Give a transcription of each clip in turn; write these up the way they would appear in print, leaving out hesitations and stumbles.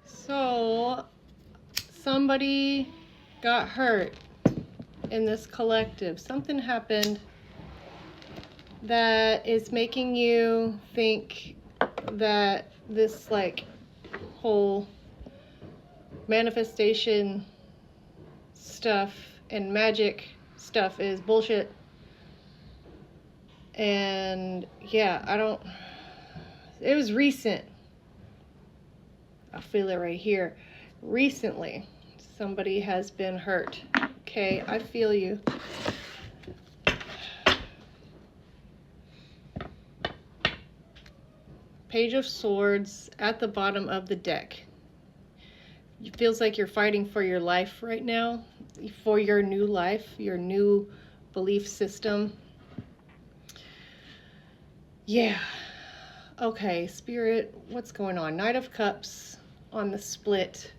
So, somebody got hurt in this collective. Something happened that is making you think that this, like, whole manifestation stuff and magic stuff is bullshit. And yeah, it was recent. I feel it right here. Recently, somebody has been hurt. Okay, I feel you. Page of Swords at the bottom of the deck. It feels like you're fighting for your life right now, for your new life, your new belief system. Yeah. Okay, Spirit, what's going on? Knight of Cups on the split.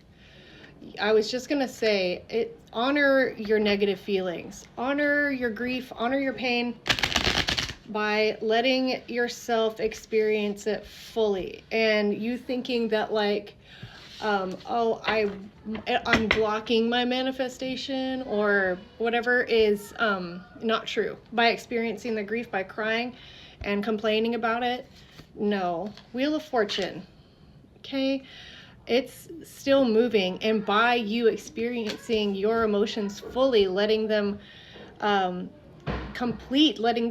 I was just going to say, honor your negative feelings. Honor your grief, honor your pain by letting yourself experience it fully. And you thinking that, like, I'm blocking my manifestation or whatever is not true. By experiencing the grief, by crying and complaining about it, no. Wheel of Fortune, okay? It's still moving, and by you experiencing your emotions fully, letting them letting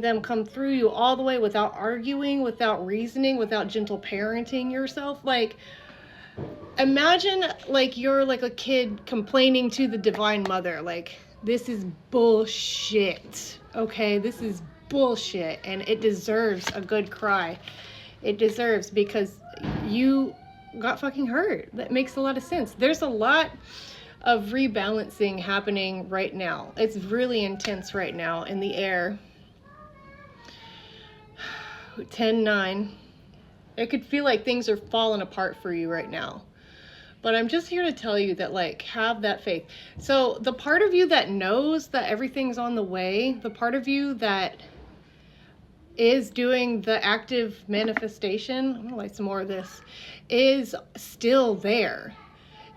them come through you all the way without arguing, without reasoning, without gentle parenting yourself, like, imagine like you're like a kid complaining to the Divine Mother, like, this is bullshit, okay? This is bullshit, and it deserves a good cry. It deserves, because you got fucking hurt. That makes a lot of sense. There's a lot of rebalancing happening right now. It's really intense right now in the air. 10-9. It could feel like things are falling apart for you right now. But I'm just here to tell you that, like, have that faith. So the part of you that knows that everything's on the way, the part of you that is doing the active manifestation, I'm gonna like some more of this, is still there.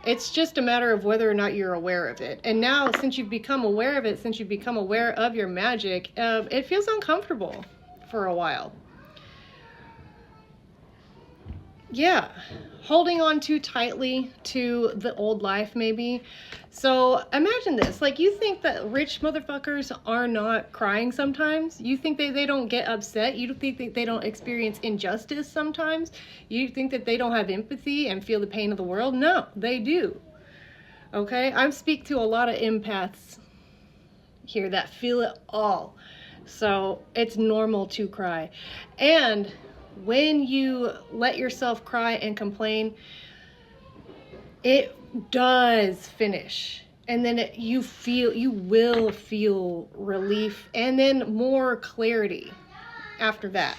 It's just a matter of whether or not you're aware of it. And now, since you've become aware of it, since you've become aware of your magic, it feels uncomfortable for a while. Yeah, holding on too tightly to the old life, maybe. So imagine this, like, you think that rich motherfuckers are not crying sometimes? You think they don't get upset? You think that they don't experience injustice sometimes? You think that they don't have empathy and feel the pain of the world? No, they do. Okay, I speak to a lot of empaths here that feel it all. So it's normal to cry. And when you let yourself cry and complain, it does finish. And then you will feel relief and then more clarity after that.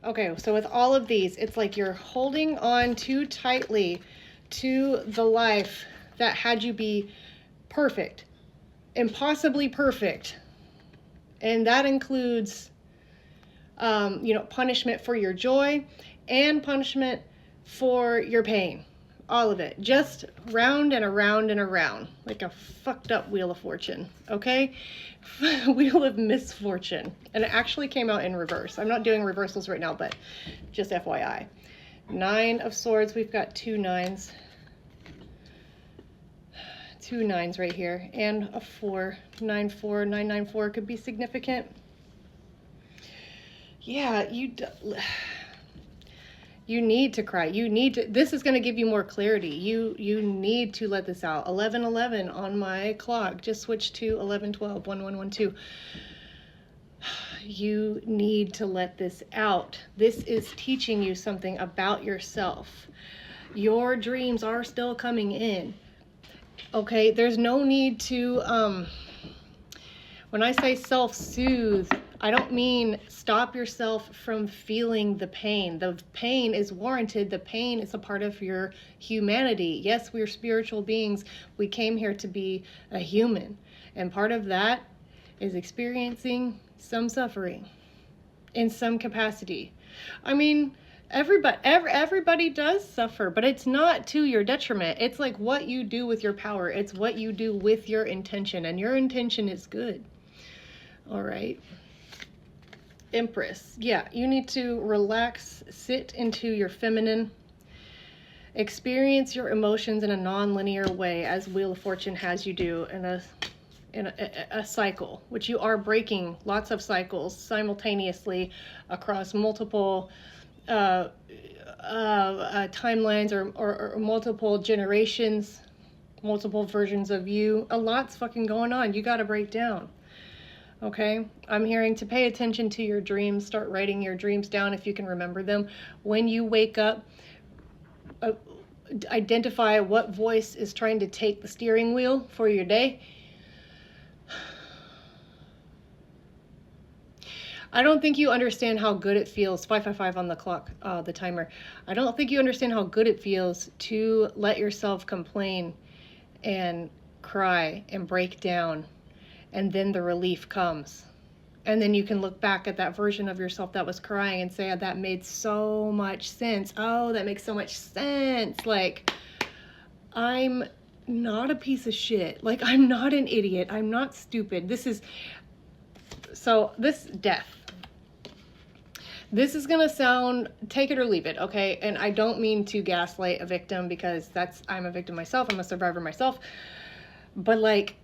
Okay, so with all of these, it's like you're holding on too tightly to the life that had you be perfect, impossibly perfect. And that includes punishment for your joy and punishment for your pain. All of it. Just round and around and around. Like a fucked up Wheel of Fortune. Okay? Wheel of Misfortune. And it actually came out in reverse. I'm not doing reversals right now, but just FYI. 9 of Swords. We've got 2 9s. 2 9s right here. And a 4. 9-4. 9-9-4 could be significant. Yeah, you need to cry. This is going to give you more clarity. You need to let this out. 11-11 on my clock. Just switch to 11-12, 11-12. You need to let this out. This is teaching you something about yourself. Your dreams are still coming in. Okay, there's no need to, when I say self-soothe, I don't mean stop yourself from feeling the pain. The pain is warranted. The pain is a part of your humanity. Yes, we're spiritual beings. We came here to be a human. And part of that is experiencing some suffering in some capacity. I mean, Everybody does suffer, but it's not to your detriment. It's like what you do with your power. It's what you do with your intention, and your intention is good. All right. Empress. Yeah, you need to relax, sit into your feminine, experience your emotions in a non-linear way, as Wheel of Fortune has you do in a cycle, which you are breaking lots of cycles simultaneously across multiple timelines or multiple generations, multiple versions of you. A lot's fucking going on. You got to break down. Okay, I'm hearing to pay attention to your dreams. Start writing your dreams down if you can remember them. When you wake up, identify what voice is trying to take the steering wheel for your day. I don't think you understand how good it feels. 555 on the clock, the timer. I don't think you understand how good it feels to let yourself complain and cry and break down. And then the relief comes. And then you can look back at that version of yourself that was crying and say, oh, that made so much sense. Oh, that makes so much sense. Like, I'm not a piece of shit. Like, I'm not an idiot. I'm not stupid. This death. This is going to sound, take it or leave it, okay? And I don't mean to gaslight a victim, because I'm a victim myself. I'm a survivor myself. But like,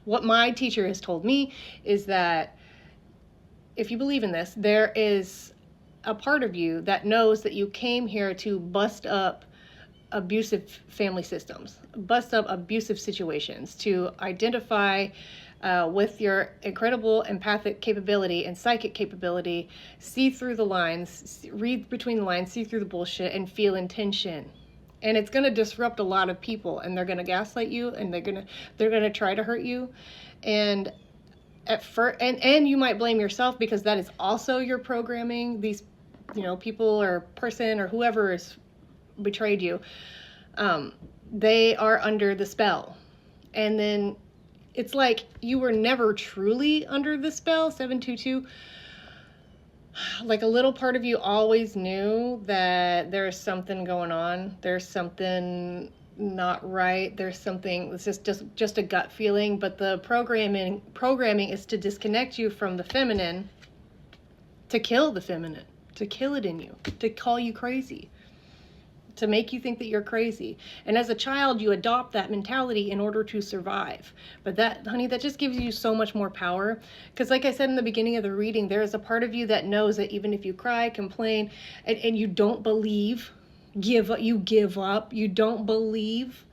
what my teacher has told me is that if you believe in this, there is a part of you that knows that you came here to bust up abusive family systems, bust up abusive situations, to identify with your incredible empathic capability and psychic capability, see through the lines, read between the lines, see through the bullshit, and feel intention. And it's going to disrupt a lot of people, and they're going to gaslight you, and they're going to try to hurt you. And at first, and you might blame yourself, because that is also your programming. These, people or person or whoever has betrayed you, they are under the spell. And then it's like you were never truly under the spell. 722. Like, a little part of you always knew that there's something going on. There's something not right. There's something, it's just a gut feeling. But the programming is to disconnect you from the feminine, to kill the feminine, to kill it in you, to call you crazy, to make you think that you're crazy. And as a child, you adopt that mentality in order to survive. But that, honey, that just gives you so much more power. Because like I said in the beginning of the reading, there is a part of you that knows that even if you cry, complain, and you don't believe, you give up, you don't believe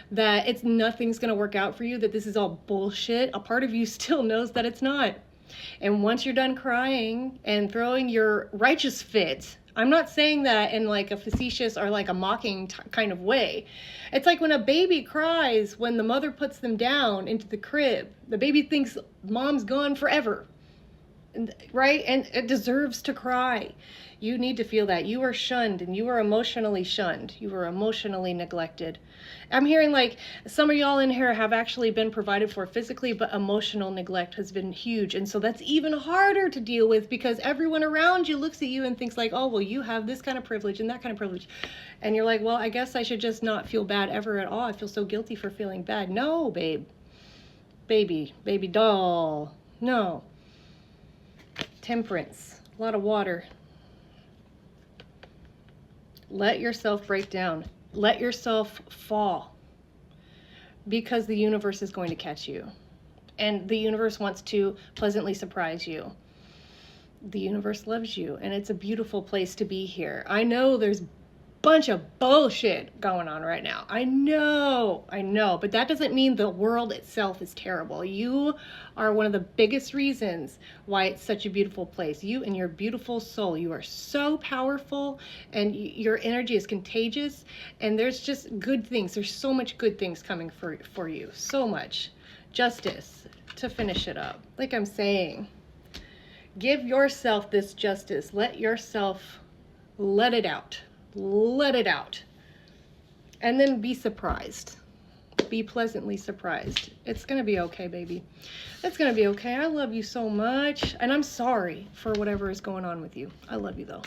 that nothing's going to work out for you, that this is all bullshit, a part of you still knows that it's not. And once you're done crying and throwing your righteous fit, I'm not saying that in like a facetious or like a mocking kind of way. It's like when a baby cries, when the mother puts them down into the crib, the baby thinks mom's gone forever, right? And it deserves to cry. You need to feel that. You are shunned, and you are emotionally shunned. You are emotionally neglected. I'm hearing like some of y'all in here have actually been provided for physically, but emotional neglect has been huge. And so that's even harder to deal with, because everyone around you looks at you and thinks like, oh, well, you have this kind of privilege and that kind of privilege. And you're like, well, I guess I should just not feel bad ever at all. I feel so guilty for feeling bad. No, babe. Baby doll. No. Temperance. A lot of water. Let yourself break down. Let yourself fall, because the universe is going to catch you, and the universe wants to pleasantly surprise you. The universe loves you, and it's a beautiful place to be here. I know there's a bunch of bullshit going on right now. I know, but that doesn't mean the world itself is terrible. You are one of the biggest reasons why it's such a beautiful place. You and your beautiful soul, you are so powerful, and your energy is contagious, and there's just good things. There's so much good things coming for you. So much. Justice, to finish it up. Like I'm saying, give yourself this justice. Let yourself let it out. Let it out. And then be surprised. Be pleasantly surprised. It's going to be okay, baby. It's going to be okay. I love you so much. And I'm sorry for whatever is going on with you. I love you, though.